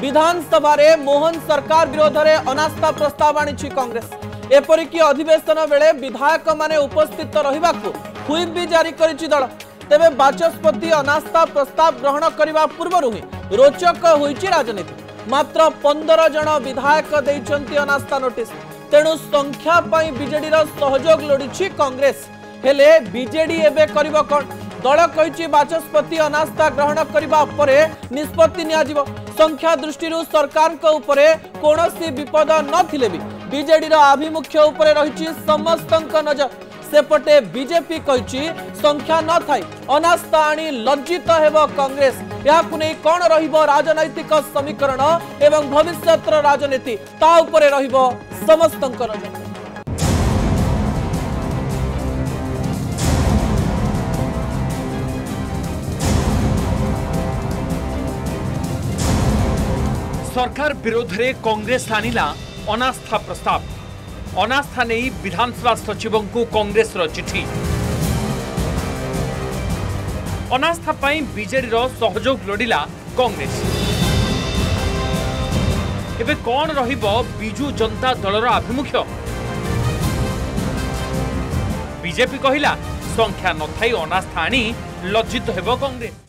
विधानसभा रे मोहन सरकार विरोध में अनास्था प्रस्ताव आनी कांग्रेस। एपरिक अधिवेशन बेले विधायक माने उपस्थित रहा हुईप भी जारी करिछि दल। तेबे बाचस्पति अनास्था प्रस्ताव ग्रहण करने पूर्व ही रोचक होइछि राजनीति। मात्र 15 जन विधायक देइछन्ति अनास्था नोटिस। तेणु संख्या पाई बीजेडी सहयोग लोड़ी कांग्रेस। हेले बीजेडी एबे करिबो कोन? दल कहिछि बाचस्पति अनास्था ग्रहण करबा परे निष्पत्ति नियाजिबो। संख्या दृष्टि सरकार को उपरे कोनोसी विपद नथिले भी बीजेडी आभिमुख्य उपरे रहिछि समस्तक नजर। सेपटे बीजेपी कहिछि संख्या न थाई अनास्था आनी लज्जित हेबो कांग्रेस। याकु नै कोन रहिबो राजनैतिक समीकरण एवं भविष्यतर राजनीति ता उपरे रहिबो समस्तक नजर। सरकार विरोध में कांग्रेस आनिला अनास्था प्रस्ताव। अनास्था नहीं विधानसभा सचिवों को कांग्रेस चिठी। अनास्था पाई बीजेडी सहयोग लोडिला कांग्रेस। एबे कौन रहिबो बिजू जनता दलर आभिमुख्य? बीजेपी कहिला संख्या न थाई अनास्था आनी लज्जित हेबो कांग्रेस।